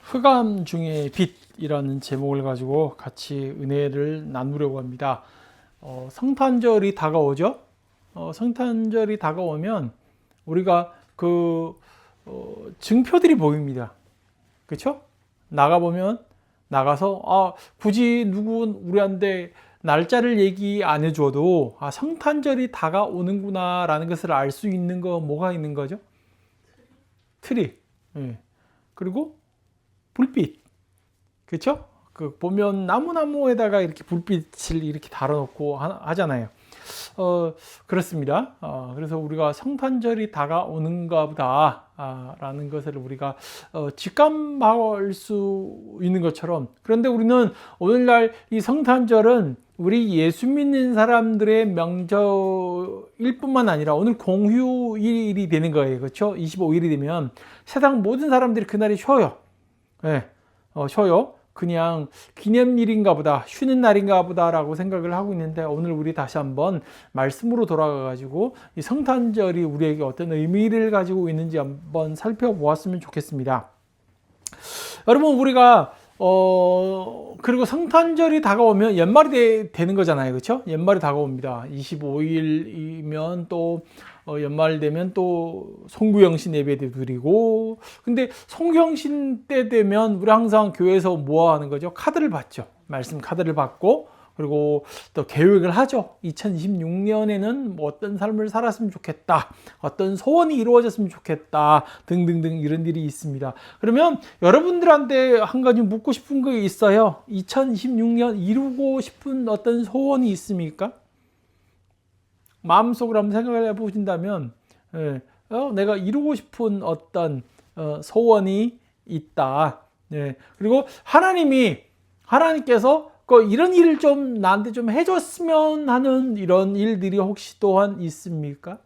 흑암 중의 빛이라는 제목을 가지고 같이 은혜를 나누려고 합니다. 성탄절이 다가오죠. 성탄절이 다가오면 우리가 증표들이 보입니다. 그렇죠? 나가보면 나가서 굳이 누군 우리한테 날짜를 얘기 안 해줘도 성탄절이 다가오는구나 라는 것을 알 수 있는 거 뭐가 있는 거죠? 트리. 예. 그리고 불빛. 그렇죠? 보면 나무에다가 이렇게 불빛을 이렇게 달아놓고 하잖아요. 그렇습니다. 그래서 우리가 성탄절이 다가오는가 보다 라는 것을 우리가 직감할 수 있는 것처럼, 그런데 우리는 오늘날 이 성탄절은 우리 예수 믿는 사람들의 명절일 뿐만 아니라 오늘 공휴일이 되는 거예요. 그렇죠? 25일이 되면 세상 모든 사람들이 그날이 쉬어요. 네, 쉬어요. 그냥 기념일인가 보다, 쉬는 날인가 보다라고 생각을 하고 있는데, 오늘 우리 다시 한번 말씀으로 돌아가 가지고 이 성탄절이 우리에게 어떤 의미를 가지고 있는지 한번 살펴보았으면 좋겠습니다. 여러분, 우리가 그리고 성탄절이 다가오면 연말이 되는 거잖아요. 그렇죠? 연말이 다가옵니다. 25일이면 또 연말 되면 또 송구영신 예배도 드리고, 근데 송구영신 때 되면 우리 항상 교회에서 뭐 하는 거죠? 카드를 받죠. 말씀 카드를 받고, 그리고 또 계획을 하죠. 2026년에는 뭐 어떤 삶을 살았으면 좋겠다, 어떤 소원이 이루어졌으면 좋겠다, 등등등 이런 일이 있습니다. 그러면 여러분들한테 한 가지 묻고 싶은 거 있어요. 2026년 이루고 싶은 어떤 소원이 있습니까? 마음속으로 한번 생각을 해보신다면, 내가 이루고 싶은 어떤 소원이 있다. 그리고 하나님께서 이런 일을 좀 나한테 좀 해줬으면 하는 이런 일들이 혹시 또한 있습니까?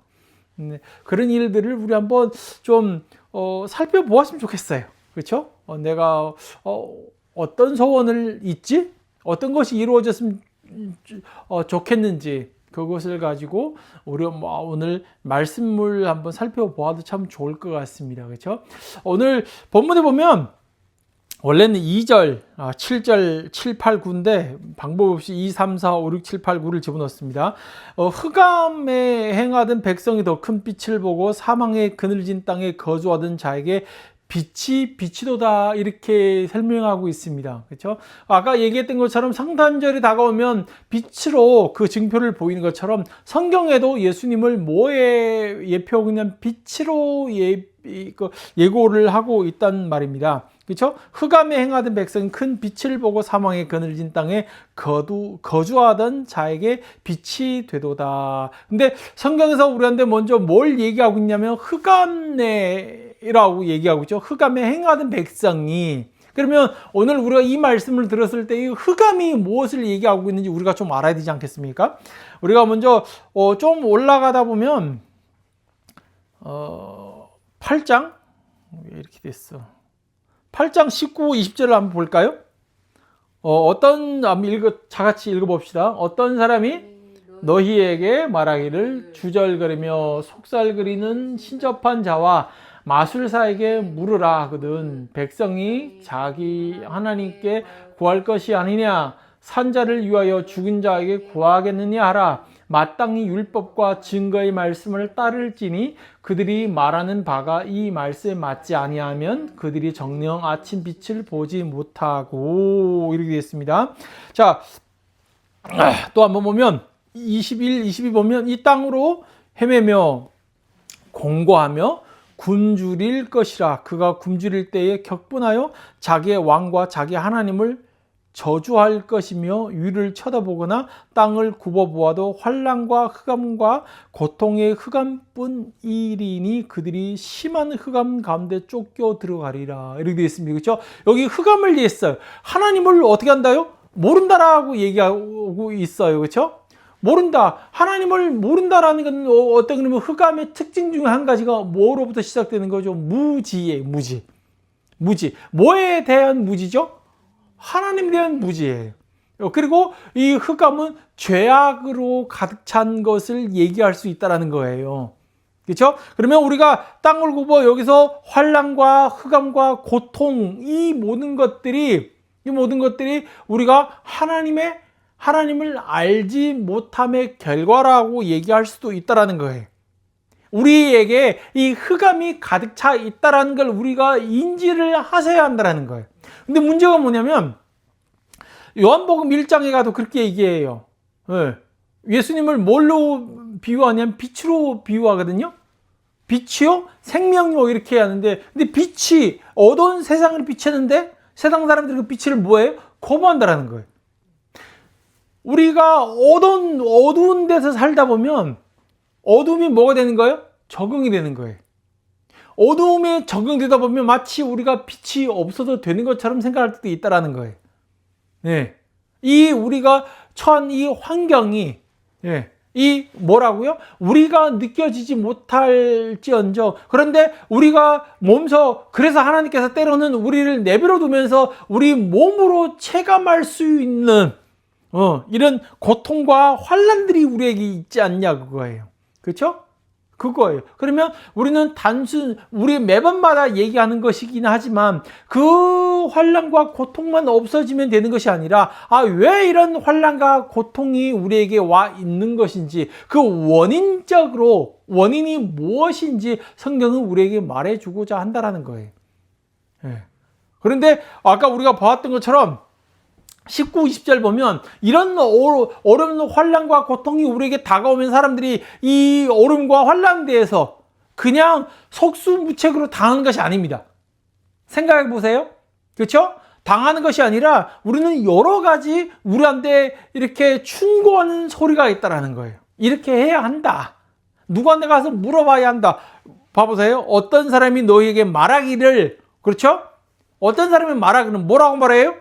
그런 일들을 우리 한번 좀 살펴보았으면 좋겠어요. 그렇죠? 내가 어떤 소원을 있지? 어떤 것이 이루어졌으면 좋겠는지, 그것을 가지고 우리 오늘 말씀을 한번 살펴보아도 참 좋을 것 같습니다. 그렇죠? 오늘 본문에 보면 원래는 2절, 7절, 7, 8, 9인데 방법 없이 2, 3, 4, 5, 6, 7, 8, 9를 집어넣습니다. 흑암에 행하던 백성이 더 큰 빛을 보고 사망의 그늘진 땅에 거주하던 자에게 빛이 비치도다, 이렇게 설명하고 있습니다. 그렇죠? 아까 얘기했던 것처럼 성탄절이 다가오면 빛으로 그 증표를 보이는 것처럼, 성경에도 예수님을 뭐에 예표하고 있냐면 빛으로 예고를 하고 있단 말입니다. 그렇죠? 흑암에 행하던 백성은 큰 빛을 보고 사망의 그늘진 땅에 거주하던 자에게 빛이 되도다. 근데 성경에서 우리한테 먼저 뭘 얘기하고 있냐면 흑암내라고 얘기하고 있죠. 흑암에 행하던 백성이. 그러면 오늘 우리가 이 말씀을 들었을 때 이 흑암이 무엇을 얘기하고 있는지 우리가 좀 알아야 되지 않겠습니까? 우리가 먼저 좀 올라가다 보면 8장 왜 이렇게 됐어? 8장 19, 20절을 한번 볼까요? 자같이 읽어봅시다. 어떤 사람이 너희에게 말하기를 주절거리며 속살거리는 신접한 자와 마술사에게 물으라 하거든 백성이 자기 하나님께 구할 것이 아니냐, 산자를 위하여 죽은 자에게 구하겠느냐 하라. 마땅히 율법과 증거의 말씀을 따를지니 그들이 말하는 바가 이 말씀에 맞지 아니하면 그들이 정녕 아침 빛을 보지 못하고, 이렇게 되겠습니다. 자, 또 한번 보면 21, 22 보면 이 땅으로 헤매며 공고하며 굶주릴 것이라. 그가 굶주릴 때에 격분하여 자기의 왕과 자기 하나님을 저주할 것이며 위를 쳐다보거나 땅을 굽어보아도 환난과 흑암과 고통의 흑암뿐이리니 그들이 심한 흑암 가운데 쫓겨 들어가리라, 이렇게 되어 있습니다. 그렇죠? 여기 흑암을 얘기했어요. 하나님을 어떻게 한다요? 모른다라고 얘기하고 있어요. 그렇죠? 모른다. 하나님을 모른다라는 건 어떤 그러면 흑암의 특징 중에 한 가지가 뭐로부터 시작되는 거죠? 무지예요. 무지. 뭐에 대한 무지죠? 하나님에 대한 무지예요. 그리고 이 흑암은 죄악으로 가득 찬 것을 얘기할 수 있다는 거예요. 그렇죠? 그러면 우리가 땅을 굽어 여기서 환난과 흑암과 고통 이 모든 것들이 우리가 하나님을 알지 못함의 결과라고 얘기할 수도 있다라는 거예요. 우리에게 이 흑암이 가득 차 있다라는 걸 우리가 인지를 하셔야 한다라는 거예요. 근데 문제가 뭐냐면 요한복음 1장에 가도 그렇게 얘기해요. 예수님을 뭘로 비유하냐면 빛으로 비유하거든요. 빛이요? 생명이요? 이렇게 하는데, 근데 빛이 어두운 세상을 비추는데 세상 사람들이 그 빛을 뭐예요? 거부한다라는 거예요. 우리가 어두운 데서 살다 보면 어둠이 뭐가 되는 거예요? 적응이 되는 거예요. 어두움에 적응되다 보면 마치 우리가 빛이 없어도 되는 것처럼 생각할 때도 있다라는 거예요. 네. 이 우리가 처한 이 환경이, 이 뭐라고요? 우리가 느껴지지 못할지언정, 그런데 우리가 그래서 하나님께서 때로는 우리를 내버려 두면서 우리 몸으로 체감할 수 있는 이런 고통과 환난들이 우리에게 있지 않냐 그거예요. 그렇죠? 그거예요. 그러면 우리는 우리 매번마다 얘기하는 것이긴 하지만 그 환난과 고통만 없어지면 되는 것이 아니라 왜 이런 환난과 고통이 우리에게 와 있는 것인지 그 원인이 무엇인지 성경은 우리에게 말해주고자 한다라는 거예요. 그런데 아까 우리가 보았던 것처럼 19, 20절 보면 이런 어려운 환난과 고통이 우리에게 다가오면 사람들이 이 어려움과 환난에 대해서 그냥 속수무책으로 당하는 것이 아닙니다. 생각해 보세요. 그렇죠? 당하는 것이 아니라 우리는 여러 가지 우리한테 이렇게 충고하는 소리가 있다라는 거예요. 이렇게 해야 한다. 누구한테 가서 물어봐야 한다. 봐보세요. 어떤 사람이 너희에게 말하기를, 그렇죠? 어떤 사람이 말하기를 뭐라고 말해요?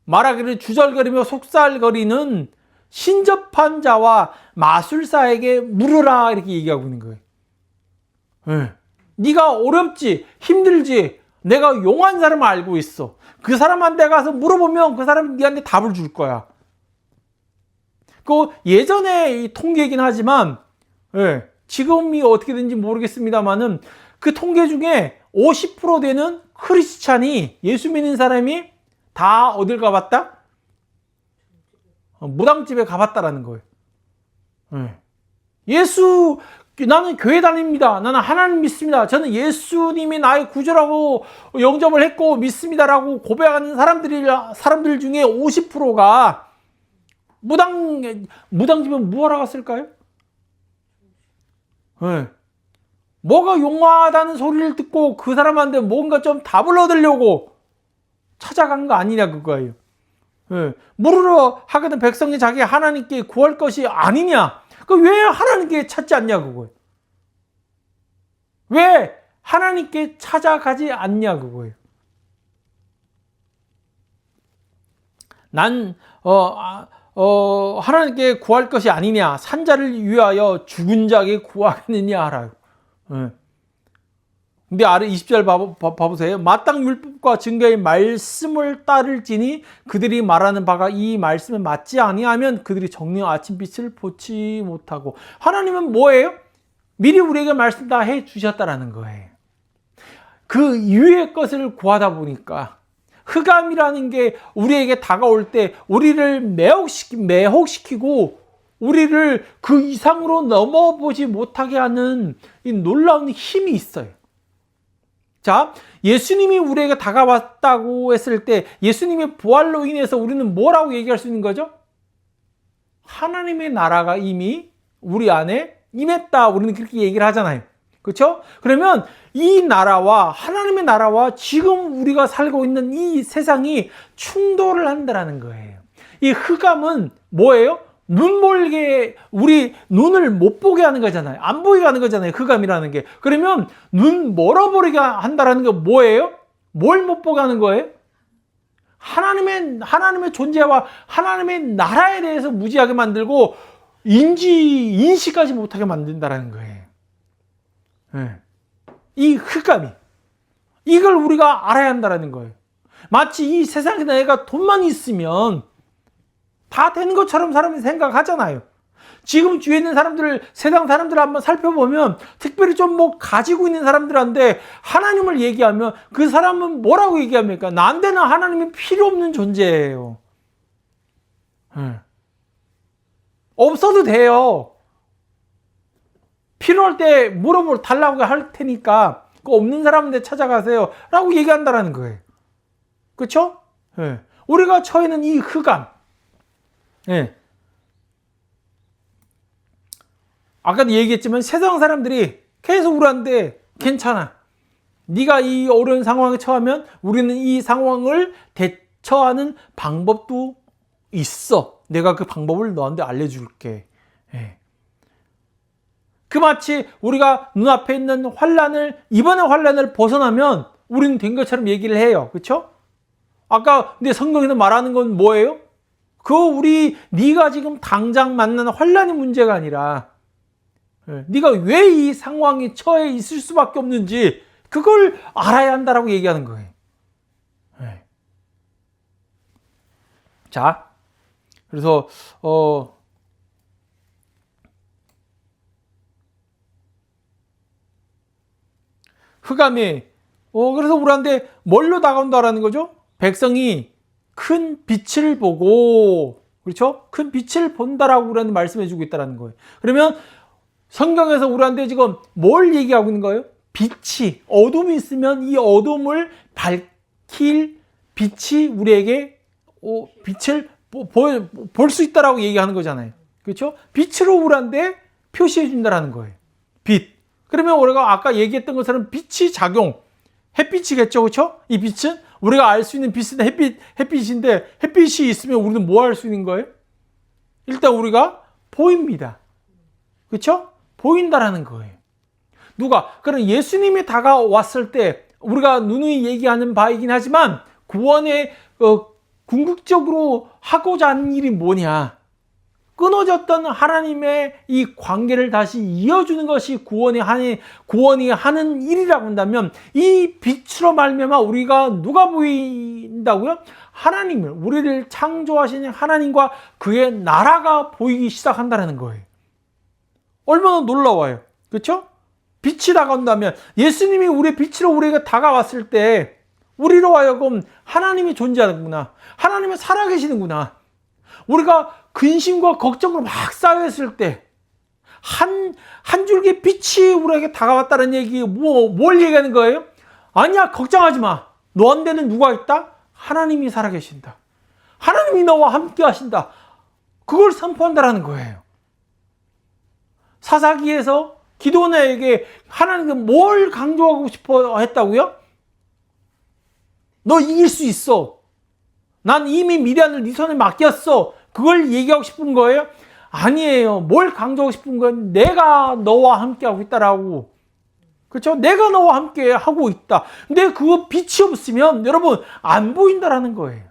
말하기를 주절거리며 속살거리는 신접한 자와 마술사에게 물으라 이렇게 얘기하고 있는 거예요. 네가 어렵지 힘들지 내가 용한 사람을 알고 있어. 그 사람한테 가서 물어보면 그 사람이 네한테 답을 줄 거야. 그 예전에 이 통계이긴 하지만 지금이 어떻게 되는지 모르겠습니다만은 그 통계 중에 50% 되는 크리스찬이 예수 믿는 사람이 다 어딜 가봤다? 무당집에 가봤다라는 거예요. 나는 교회 다닙니다. 나는 하나님 믿습니다. 저는 예수님이 나의 구주라고 영접을 했고 믿습니다라고 고백하는 사람들 중에 50%가 무당집에 뭐하러 갔을까요? 뭐가 용하다는 소리를 듣고 그 사람한테 뭔가 좀 답을 얻으려고 찾아간 거 아니냐 그거예요. 물으러 하거든 백성이 자기 하나님께 구할 것이 아니냐. 왜 하나님께 찾지 않냐 그거예요. 왜 하나님께 찾아가지 않냐 그거예요. 난 하나님께 구할 것이 아니냐. 산자를 위하여 죽은 자에게 구하겠느냐 하라요. 근데 아래 20절 봐보세요. 마땅 율법과 증거의 말씀을 따를지니 그들이 말하는 바가 이 말씀에 맞지 아니하면 그들이 정녕 아침빛을 보지 못하고. 하나님은 뭐예요? 미리 우리에게 말씀 다 해주셨다라는 거예요. 그 이후의 것을 구하다 보니까 흑암이라는 게 우리에게 다가올 때 우리를 매혹시키고 우리를 그 이상으로 넘어보지 못하게 하는 이 놀라운 힘이 있어요. 자, 예수님이 우리에게 다가왔다고 했을 때 예수님의 부활로 인해서 우리는 뭐라고 얘기할 수 있는 거죠? 하나님의 나라가 이미 우리 안에 임했다. 우리는 그렇게 얘기를 하잖아요. 그렇죠? 그러면 이 나라와 하나님의 나라와 지금 우리가 살고 있는 이 세상이 충돌을 한다는 거예요. 이 흑암은 뭐예요? 우리 눈을 못 보게 하는 거잖아요. 안 보이게 하는 거잖아요. 흑암이라는 게. 그러면 눈 멀어버리게 한다라는 게 뭐예요? 뭘 못 보게 하는 거예요? 하나님의 존재와 하나님의 나라에 대해서 무지하게 만들고 인식하지 못하게 만든다라는 거예요. 이 흑암이. 이걸 우리가 알아야 한다라는 거예요. 마치 이 세상에 내가 돈만 있으면 다 되는 것처럼 사람이 생각하잖아요. 지금 주위에 있는 사람들을, 세상 사람들을 한번 살펴보면 특별히 좀 뭐 가지고 있는 사람들한테 하나님을 얘기하면 그 사람은 뭐라고 얘기합니까? 나한테는 하나님이 필요 없는 존재예요. 없어도 돼요. 필요할 때 달라고 할 테니까 그 없는 사람한테 찾아가세요 라고 얘기한다라는 거예요. 그렇죠? 우리가 처해 있는 이 흑암, 아까도 얘기했지만 세상 사람들이 계속 우리한테 괜찮아, 네가 이 어려운 상황에 처하면 우리는 이 상황을 대처하는 방법도 있어, 내가 그 방법을 너한테 알려줄게. 그 마치 우리가 눈앞에 있는 이번에 환란을 벗어나면 우리는 된 것처럼 얘기를 해요. 그렇죠? 아까 근데 성경에서 말하는 건 뭐예요? 네가 지금 당장 만나는 환란이 문제가 아니라 네가 왜 이 상황에 처해 있을 수밖에 없는지 그걸 알아야 한다라고 얘기하는 거예요. 자, 그래서 흑암이 그래서 우리한테 뭘로 다가온다라는 거죠? 백성이 큰 빛을 보고, 그렇죠? 큰 빛을 본다라고 우리한테 말씀해 주고 있다는 거예요. 그러면 성경에서 우리한테 지금 뭘 얘기하고 있는 거예요? 빛이, 어둠이 있으면 이 어둠을 밝힐 빛이 우리에게 빛을 볼 수 있다라고 얘기하는 거잖아요. 그렇죠? 빛으로 우리한테 표시해 준다라는 거예요. 빛. 그러면 우리가 아까 얘기했던 것처럼 빛이 작용, 햇빛이겠죠, 그렇죠? 이 빛은 우리가 알 수 있는 빛은 햇빛인데 햇빛이 있으면 우리는 뭐 할 수 있는 거예요? 일단 우리가 보입니다. 그렇죠? 보인다라는 거예요. 그럼 예수님이 다가왔을 때 우리가 누누이 얘기하는 바이긴 하지만 구원에 궁극적으로 하고자 하는 일이 뭐냐? 끊어졌던 하나님의 이 관계를 다시 이어주는 것이 구원이 하는 일이라고 한다면 이 빛으로 말미암아 우리가 누가 보인다고요? 하나님을, 우리를 창조하신 하나님과 그의 나라가 보이기 시작한다는 거예요. 얼마나 놀라워요. 그렇죠? 빛이 다가온다면 예수님이 우리의 빛으로 우리에게 다가왔을 때 우리로 하여금 하나님이 존재하는구나, 하나님은 살아계시는구나, 우리가 근심과 걱정으로 막 쌓여있을 때 한 줄기 빛이 우리에게 다가왔다는 얘기, 뭘 얘기하는 거예요? 아니야, 걱정하지 마. 너한테는 누가 있다? 하나님이 살아계신다. 하나님이 너와 함께 하신다. 그걸 선포한다라는 거예요. 사사기에서 기드온에게 하나님은 뭘 강조하고 싶어 했다고요? 너 이길 수 있어. 난 이미 미디안을 네 손에 맡겼어. 그걸 얘기하고 싶은 거예요? 아니에요. 뭘 강조하고 싶은 건 내가 너와 함께 하고 있다라고. 그렇죠? 내가 너와 함께 하고 있다. 근데 그 빛이 없으면 여러분 안 보인다라는 거예요.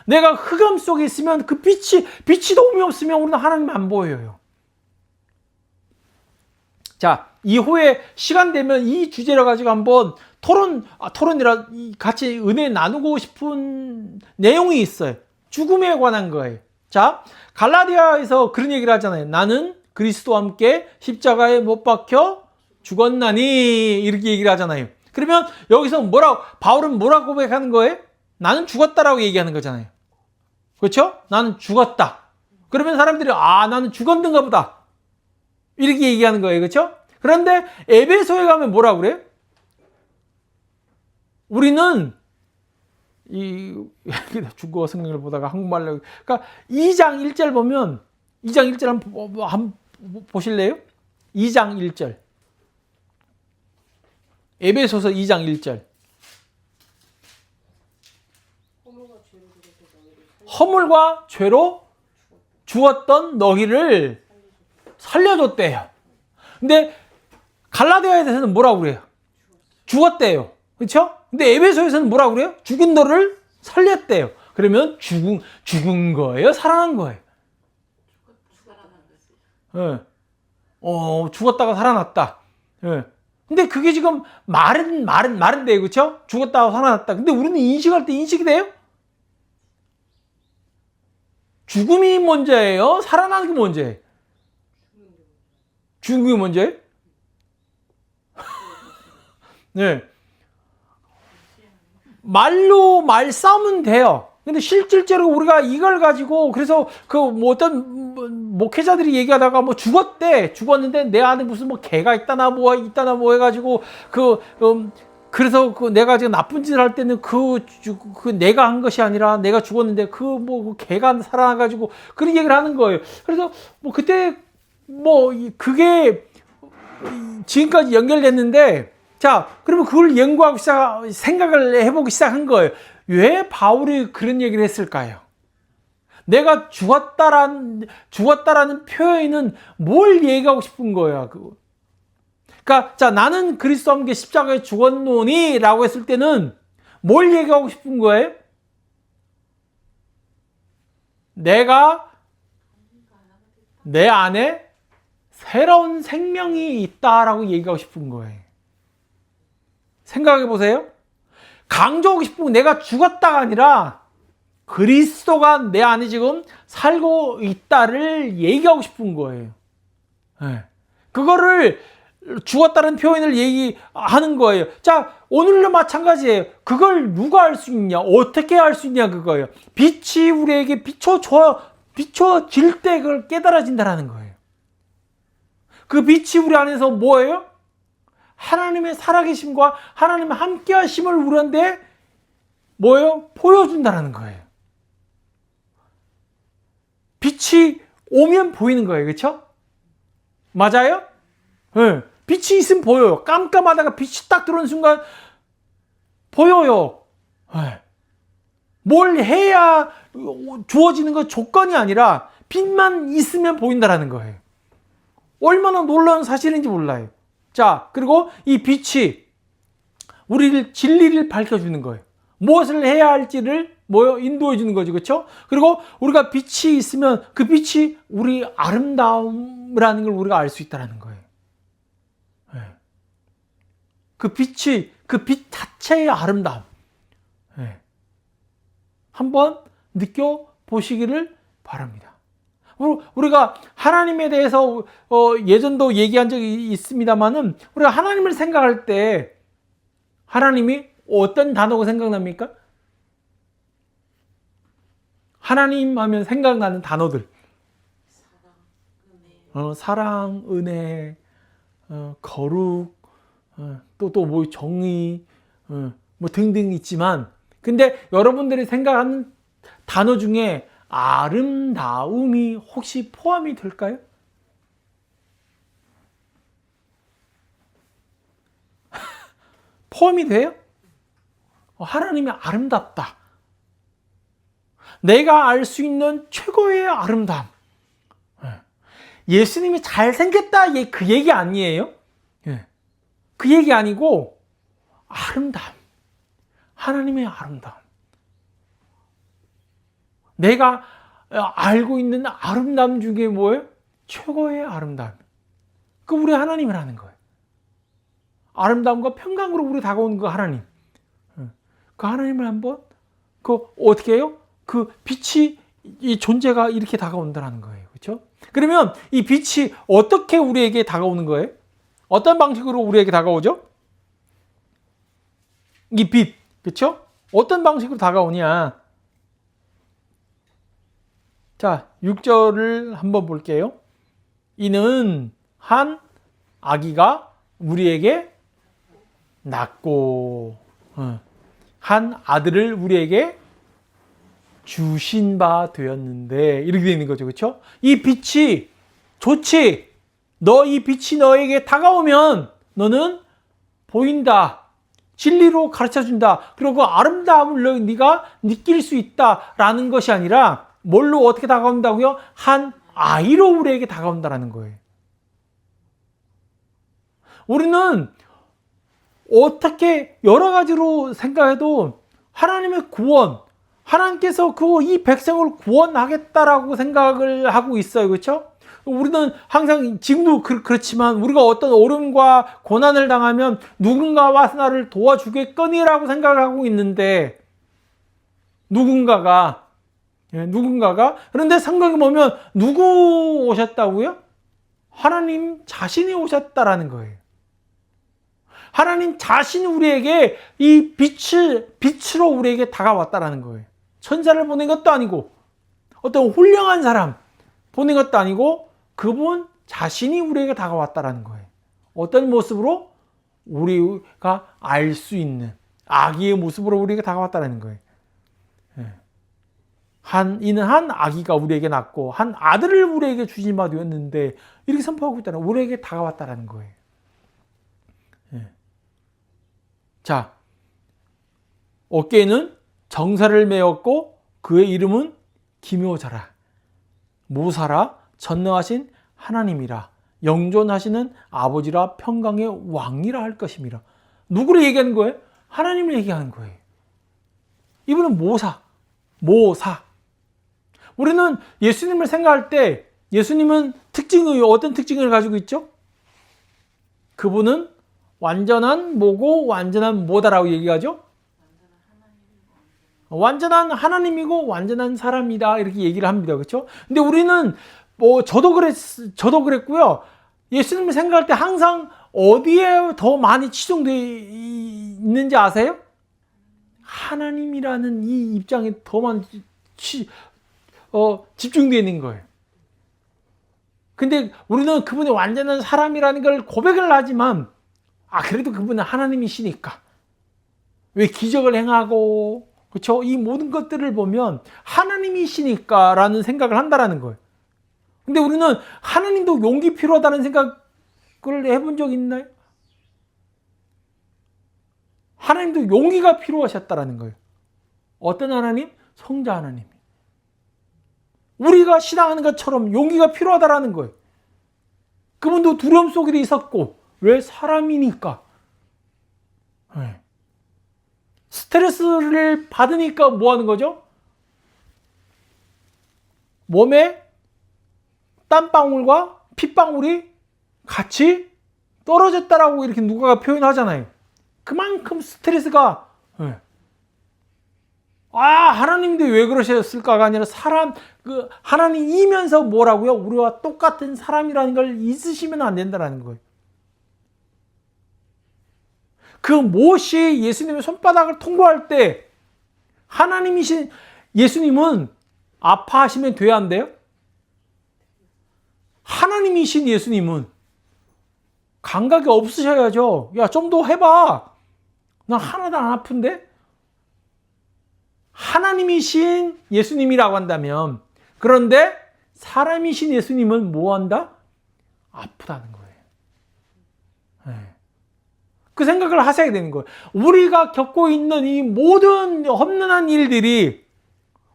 내가 흑암 속에 있으면 그 빛이 도움이 없으면 우리는 하나님 안 보여요. 자, 이후에 시간 되면 이 주제를 가지고 한번 토론이라 같이 은혜 나누고 싶은 내용이 있어요. 죽음에 관한 거예요. 자, 갈라디아에서 그런 얘기를 하잖아요. 나는 그리스도와 함께 십자가에 못 박혀 죽었나니, 이렇게 얘기를 하잖아요. 그러면 여기서 바울은 뭐라고 고백하는 거예요? 나는 죽었다라고 얘기하는 거잖아요. 그렇죠? 나는 죽었다. 그러면 사람들이 나는 죽었는가 보다, 이렇게 얘기하는 거예요. 그렇죠? 그런데 에베소에 가면 뭐라고 그래요? 우리는 중국어 성경을 보다가 한국말로, 그러니까 2장 1절 보면, 2장 1절 한번 보실래요? 2장 1절. 에베소서 2장 1절. 허물과 죄로 죽었던 너희를 살려줬대요. 근데 갈라디아에 대해서는 뭐라고 그래요? 죽었대요. 그렇죠? 근데 에베소에서는 뭐라고 그래요? 죽은 너를 살렸대요. 그러면 죽은 거예요? 살아난 거예요? 죽었다가 살아났다. 근데 그게 지금 말은 돼요. 그렇죠? 죽었다가 살아났다. 근데 우리는 인식할 때 인식이 돼요? 죽음이 먼저예요? 살아나는 게 먼저예요? 죽음이 먼저예요? 네. 말로 말싸움은 돼요. 근데 실질적으로 우리가 이걸 가지고 그래서 그 뭐 어떤 목회자들이 얘기하다가 뭐 죽었는데 내 안에 무슨 뭐 개가 있다나 뭐 해가지고 그래서 그 내가 지금 나쁜 짓을 할 때는 그 내가 한 것이 아니라 내가 죽었는데 그 개가 살아나가지고 그런 얘기를 하는 거예요. 그래서 뭐 그때 뭐 그게 지금까지 연결됐는데 자, 그러면 그걸 연구하고 생각을 해보기 시작한 거예요. 왜 바울이 그런 얘기를 했을까요? 내가 죽었다라는 표현은 뭘 얘기하고 싶은 거야, 그거. 그러니까, 자, 나는 그리스도와 함께 십자가에 죽었노니 라고 했을 때는 뭘 얘기하고 싶은 거예요? 내가 내 안에 새로운 생명이 있다라고 얘기하고 싶은 거예요. 생각해 보세요. 강조하고 싶은 건 내가 죽었다가 아니라 그리스도가 내 안에 지금 살고 있다를 얘기하고 싶은 거예요. 네. 그거를 죽었다는 표현을 얘기하는 거예요. 자, 오늘도 마찬가지예요. 그걸 누가 알 수 있냐? 어떻게 알 수 있냐? 그거예요. 빛이 우리에게 비춰질 때 그걸 깨달아진다는 거예요. 그 빛이 우리 안에서 뭐예요? 하나님의 살아계심과 하나님의 함께하심을 우리한테 뭐예요? 보여준다는 거예요. 빛이 오면 보이는 거예요. 그렇죠? 맞아요? 네. 빛이 있으면 보여요. 깜깜하다가 빛이 딱 들어오는 순간 보여요. 네. 뭘 해야 주어지는 건 조건이 아니라 빛만 있으면 보인다는 거예요. 얼마나 놀라운 사실인지 몰라요. 자, 그리고 이 빛이 우리를 진리를 밝혀주는 거예요. 무엇을 해야 할지를 인도해 주는 거죠. 그렇죠? 그리고 우리가 빛이 있으면 그 빛이 우리 아름다움이라는 걸 우리가 알 수 있다는 거예요. 네. 그 빛 자체의 아름다움. 네. 한번 느껴보시기를 바랍니다. 우리가 하나님에 대해서 예전도 얘기한 적이 있습니다만은 우리가 하나님을 생각할 때 하나님이 어떤 단어가 생각납니까? 하나님 하면 생각나는 단어들. 사랑, 은혜, 거룩, 또 뭐 정의, 뭐 등등 있지만 근데 여러분들이 생각하는 단어 중에 아름다움이 혹시 포함이 될까요? 포함이 돼요? 하나님이 아름답다. 내가 알 수 있는 최고의 아름다움. 예수님이 잘생겼다 그 얘기 아니에요. 그 얘기 아니고 아름다움. 하나님의 아름다움. 내가 알고 있는 아름다움 중에 뭐예요? 최고의 아름다움. 그 우리 하나님이라는 거예요. 아름다움과 평강으로 우리 다가오는 그 하나님. 그 하나님을 한번 어떻게 해요? 그 빛이 이 존재가 이렇게 다가온다는 거예요. 그렇죠? 그러면 이 빛이 어떻게 우리에게 다가오는 거예요? 어떤 방식으로 우리에게 다가오죠? 이 빛. 그렇죠? 어떤 방식으로 다가오냐? 자, 6절을 한번 볼게요. 이는 한 아기가 우리에게 낳고 한 아들을 우리에게 주신 바 되었는데 이렇게 되어 있는 거죠. 그렇죠? 이 빛이 좋지. 이 빛이 너에게 다가오면 너는 보인다. 진리로 가르쳐준다. 그리고 그 아름다움을 네가 느낄 수 있다라는 것이 아니라 뭘로 어떻게 다가온다고요? 한 아이로 우리에게 다가온다라는 거예요. 우리는 어떻게 여러 가지로 생각해도 하나님의 구원, 하나님께서 이 백성을 구원하겠다라고 생각을 하고 있어요. 그렇죠? 우리는 항상 지금도 그렇지만 우리가 어떤 어려움과 고난을 당하면 누군가 와서 나를 도와주겠거니라고 생각을 하고 있는데 누군가가 예, 누군가가. 그런데 성경에 보면 누구 오셨다고요? 하나님 자신이 오셨다라는 거예요. 하나님 자신이 우리에게 이 빛으로 우리에게 다가왔다라는 거예요. 천사를 보낸 것도 아니고 어떤 훌륭한 사람 보낸 것도 아니고 그분 자신이 우리에게 다가왔다라는 거예요. 어떤 모습으로? 우리가 알 수 있는 아기의 모습으로 우리에게 다가왔다는 거예요. 이는 한 아기가 우리에게 낳고 한 아들을 우리에게 주신 바 되었는데 이렇게 선포하고 있다는 거예요. 우리에게 다가왔다는 거예요. 자, 어깨에는 정사를 메었고 그의 이름은 기묘자라, 모사라, 전능하신 하나님이라, 영존하시는 아버지라, 평강의 왕이라 할 것임이라. 누구를 얘기하는 거예요? 하나님을 얘기하는 거예요. 이분은 모사. 우리는 예수님을 생각할 때 예수님은 어떤 특징을 가지고 있죠? 그분은 완전한 모고 완전한 모다라고 얘기하죠? 완전한 하나님이고 완전한 사람이다 이렇게 얘기를 합니다. 그렇죠? 근데 우리는 저도 그랬고요. 예수님을 생각할 때 항상 어디에 더 많이 치중되어 있는지 아세요? 하나님이라는 이 입장에 더 많이 집중되어 있는 거예요. 근데 우리는 그분이 완전한 사람이라는 걸 고백을 하지만 그래도 그분은 하나님이시니까 왜 기적을 행하고 그렇죠? 이 모든 것들을 보면 하나님이시니까 라는 생각을 한다라는 거예요. 근데 우리는 하나님도 용기 필요하다는 생각을 해본 적 있나요? 하나님도 용기가 필요하셨다라는 거예요. 어떤 하나님? 성자 하나님. 우리가 신앙하는 것처럼 용기가 필요하다라는 거예요. 그분도 두려움 속에 있었고 왜? 사람이니까. 네. 스트레스를 받으니까 뭐 하는 거죠? 몸에 땀방울과 핏방울이 같이 떨어졌다라고 이렇게 누가가 표현하잖아요. 그만큼 스트레스가 하나님도 왜 그러셨을까가 아니라 하나님이면서 뭐라고요? 우리와 똑같은 사람이라는 걸 잊으시면 안 된다는 거예요. 그 못이 예수님의 손바닥을 통과할 때 하나님이신 예수님은 아파하시면 돼야 한대요? 하나님이신 예수님은 감각이 없으셔야죠. 야, 좀 더 해봐. 난 하나도 안 아픈데? 하나님이신 예수님이라고 한다면, 그런데 사람이신 예수님은 뭐 한다? 아프다는 거예요. 네. 그 생각을 하셔야 되는 거예요. 우리가 겪고 있는 이 모든 험난한 일들이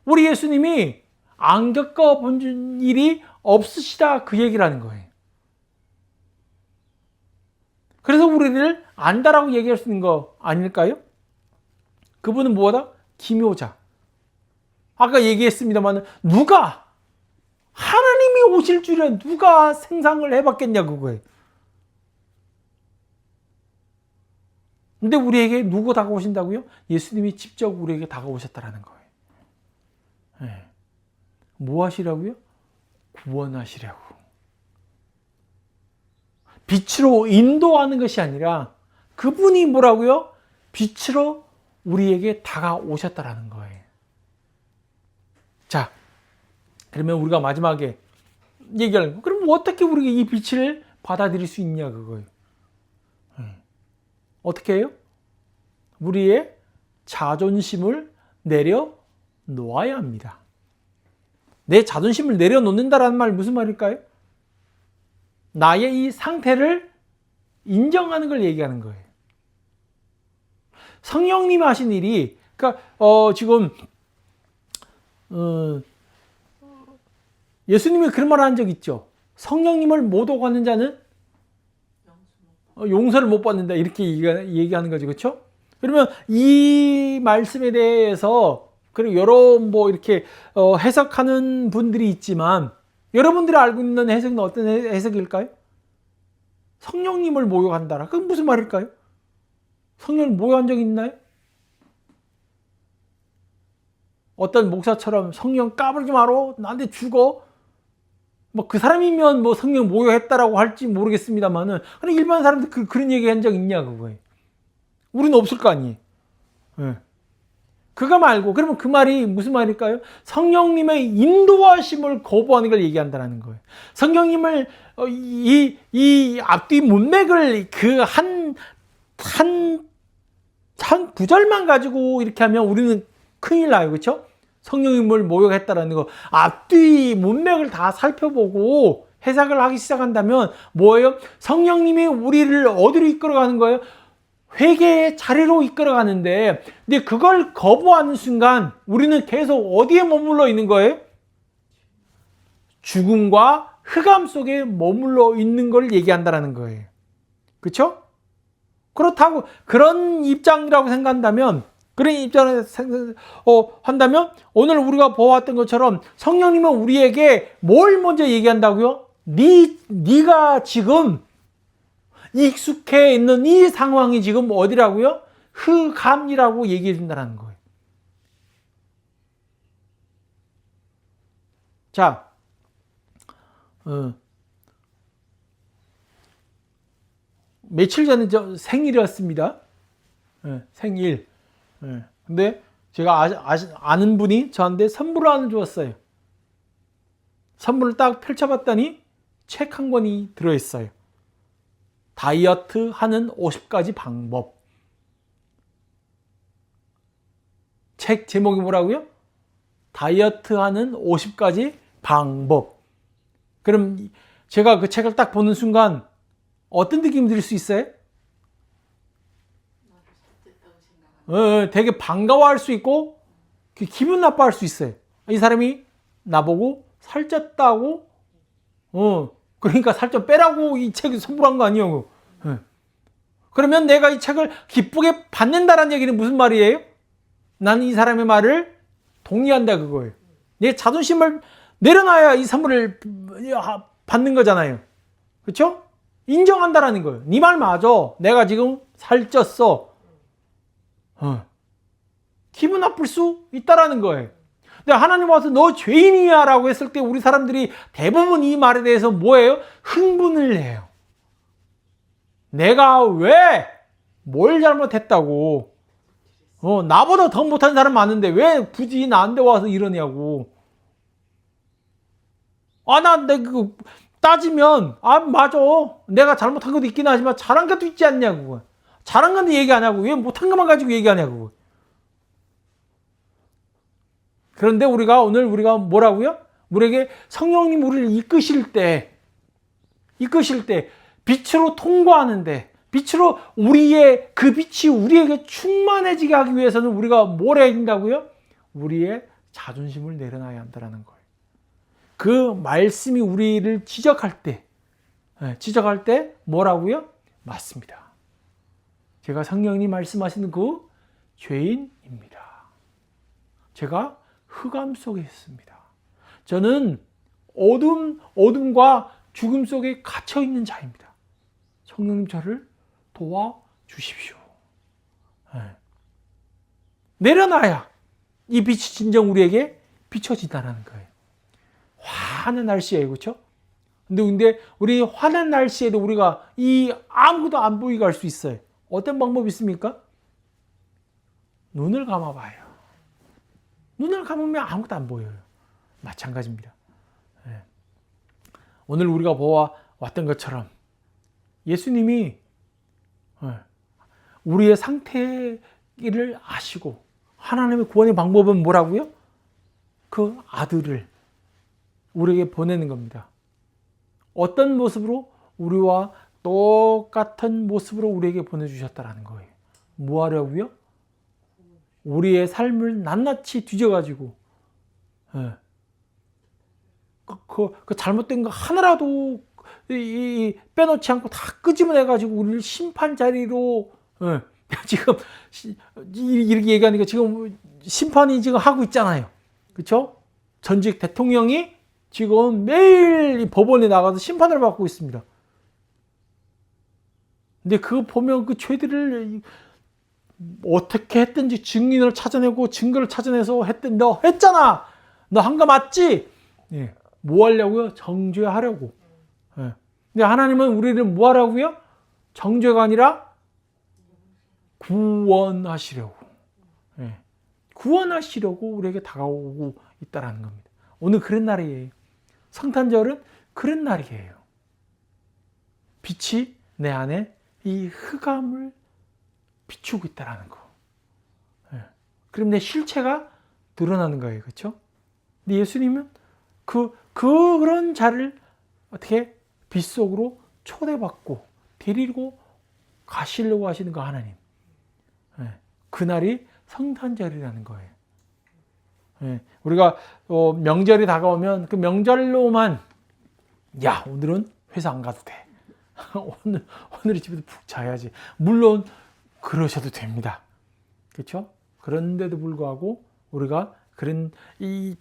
우리 예수님이 안 겪어본 일이 없으시다 그 얘기를 하는 거예요. 그래서 우리를 안다라고 얘기할 수 있는 거 아닐까요? 그분은 뭐다? 기묘자. 아까 얘기했습니다만 누가 하나님이 오실 줄에 누가 생각을 해봤겠냐 그거예요. 근데 우리에게 누구 다가오신다고요? 예수님이 직접 우리에게 다가오셨다라는 거예요. 네. 뭐 하시라고요? 구원하시라고. 빛으로 인도하는 것이 아니라 그분이 뭐라고요? 빛으로 우리에게 다가오셨다라는 거예요. 자, 그러면 우리가 마지막에 얘기하는 거. 그럼 어떻게 우리가 이 빛을 받아들일 수 있냐 그거예요. 어떻게 해요? 우리의 자존심을 내려놓아야 합니다. 내 자존심을 내려놓는다라는 말 무슨 말일까요? 나의 이 상태를 인정하는 걸 얘기하는 거예요. 성령님이 하신 일이, 그러니까 지금 예수님이 그런 말 한 적 있죠. 성령님을 못 오가는 자는 용서를 못 받는다 이렇게 얘기하는 거죠, 그렇죠? 그러면 이 말씀에 대해서 그리고 여러 이렇게 해석하는 분들이 있지만 여러분들이 알고 있는 해석은 어떤 해석일까요? 성령님을 모욕한다라. 그건 무슨 말일까요? 성령을 모욕한 적이 있나요? 어떤 목사처럼 성령 까불지 마라, 나한테 죽어. 뭐 그 사람이면 뭐 성령 모욕했다라고 할지 모르겠습니다만은, 아니 일반 사람들 그런 얘기 한 적 있냐 그거예요. 우리는 없을 거 아니에요. 예. 그거 말고, 그러면 그 말이 무슨 말일까요? 성령님의 인도하심을 거부하는 걸 얘기한다는 거예요. 성령님을 이 앞뒤 문맥을 그 한 구절만 가지고 이렇게 하면 우리는 큰일 나요. 그렇죠? 성령님을 모욕했다라는 거 앞뒤 문맥을 다 살펴보고 해석을 하기 시작한다면 뭐예요? 성령님이 우리를 어디로 이끌어가는 거예요? 회개의 자리로 이끌어가는데, 근데 그걸 거부하는 순간 우리는 계속 어디에 머물러 있는 거예요? 죽음과 흑암 속에 머물러 있는 걸 얘기한다는 거예요. 그렇죠? 그렇다고 그런 입장이라고 생각한다면, 그런 입장을 한다면 오늘 우리가 보았던 것처럼 성령님은 우리에게 뭘 먼저 얘기한다고요? 네가 지금 익숙해 있는 이 상황이 지금 어디라고요? 흑암이라고 얘기해 준다는 거예요. 자, 며칠 전에 저 생일이었습니다. 생일. 근데 제가 아는 분이 저한테 선물을 하나 주었어요. 선물을 딱 펼쳐봤더니 책 한 권이 들어있어요. 다이어트 하는 50가지 방법. 책 제목이 뭐라고요? 다이어트 하는 50가지 방법. 그럼 제가 그 책을 딱 보는 순간 어떤 느낌이 들 수 있어요? 되게 반가워할 수 있고 기분 나빠할 수 있어요. 이 사람이 나보고 살쪘다고 그러니까 살 좀 빼라고 이 책을 선물한 거 아니에요. 그러면 내가 이 책을 기쁘게 받는다는 얘기는 무슨 말이에요? 나는 이 사람의 말을 동의한다 그거예요. 내 자존심을 내려놔야 이 선물을 받는 거잖아요. 그렇죠? 인정한다라는 거예요. 네 말 맞아. 내가 지금 살쪘어. 기분 나쁠 수 있다라는 거예요. 근데 하나님 와서 너 죄인이야 라고 했을 때 우리 사람들이 대부분 이 말에 대해서 뭐예요? 흥분을 해요. 내가 왜 뭘 잘못했다고? 나보다 더 못한 사람 많은데 왜 굳이 나한테 와서 이러냐고. 그 따지면 맞아. 내가 잘못한 것도 있긴 하지만 잘한 것도 있지 않냐고. 잘한 건 얘기 안 하고 왜 못한 것만 가지고 얘기하냐고. 그런데 우리가 뭐라고요? 우리에게 성령님 우리를 이끄실 때 빛으로 통과하는데, 빛으로 우리의 그 빛이 우리에게 충만해지게 하기 위해서는 우리가 뭘 해야 된다고요? 우리의 자존심을 내려놔야 한다는 거예요. 그 말씀이 우리를 지적할 때 뭐라고요? 맞습니다. 제가 성령님 말씀하시는 그 죄인입니다. 제가 흑암 속에 있습니다. 저는 어둠과 죽음 속에 갇혀 있는 자입니다. 성령님 저를 도와주십시오. 내려놔야 이 빛이 진정 우리에게 비춰진다는 거예요. 화난 날씨에, 그렇죠? 근데 우리 화난 날씨에도 우리가 아무것도 안 보이게 할 수 있어요. 어떤 방법이 있습니까? 눈을 감아봐요. 눈을 감으면 아무것도 안 보여요. 마찬가지입니다. 오늘 우리가 보아왔던 것처럼 예수님이 우리의 상태를 아시고 하나님의 구원의 방법은 뭐라고요? 그 아들을 우리에게 보내는 겁니다. 어떤 모습으로? 우리와 똑같은 모습으로 우리에게 보내주셨다는 거예요. 뭐 하려고요? 우리의 삶을 낱낱이 뒤져가지고 그 잘못된 거 하나라도 빼놓지 않고 다 끄집어내가지고 우리를 심판 자리로 지금 이렇게 얘기하니까 지금 심판이 지금 하고 있잖아요. 그렇죠? 전직 대통령이 지금 매일 법원에 나가서 심판을 받고 있습니다. 근데 그거 보면 그 죄들을 어떻게 했든지 증인을 찾아내고 증거를 찾아내서 했든 너 했잖아. 너 한 거 맞지? 예. 뭐 하려고요? 정죄하려고. 예. 근데 하나님은 우리를 뭐 하라고요? 정죄가 아니라 구원하시려고. 예. 구원하시려고 우리에게 다가오고 있다는 겁니다. 오늘 그런 날이에요. 성탄절은 그런 날이에요. 빛이 내 안에 이 흑암을 비추고 있다는 거. 예. 그럼 내 실체가 드러나는 거예요. 그렇죠? 근데 예수님은 그런 자를 어떻게 빛 속으로 초대받고 데리고 가시려고 하시는 거 하나님. 예. 그날이 성탄절이라는 거예요. 예. 우리가 명절이 다가오면 그 명절로만 야 오늘은 회사 안 가도 돼. 오늘 집에서 푹 자야지. 물론 그러셔도 됩니다. 그렇죠? 그런데도 불구하고 우리가 그런 이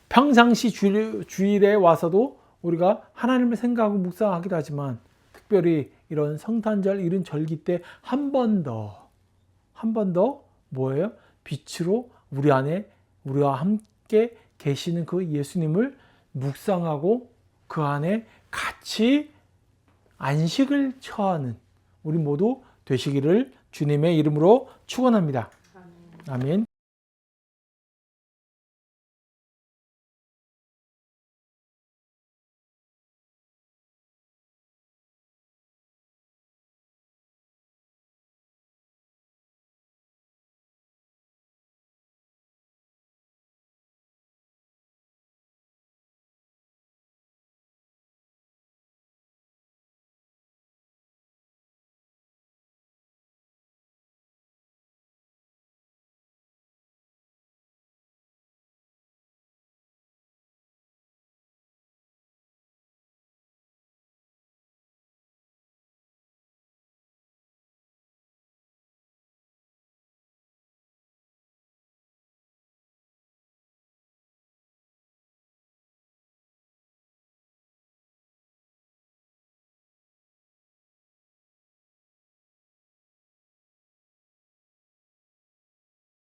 평상시 주일에 와서도 우리가 하나님을 생각하고 묵상하기도 하지만 특별히 이런 성탄절 이런 절기 때 한 번 더 뭐예요? 빛으로 우리 안에 우리와 함께 계시는 그 예수님을 묵상하고 그 안에 같이 안식을 처하는 우리 모두 되시기를 주님의 이름으로 축원합니다. 아멘.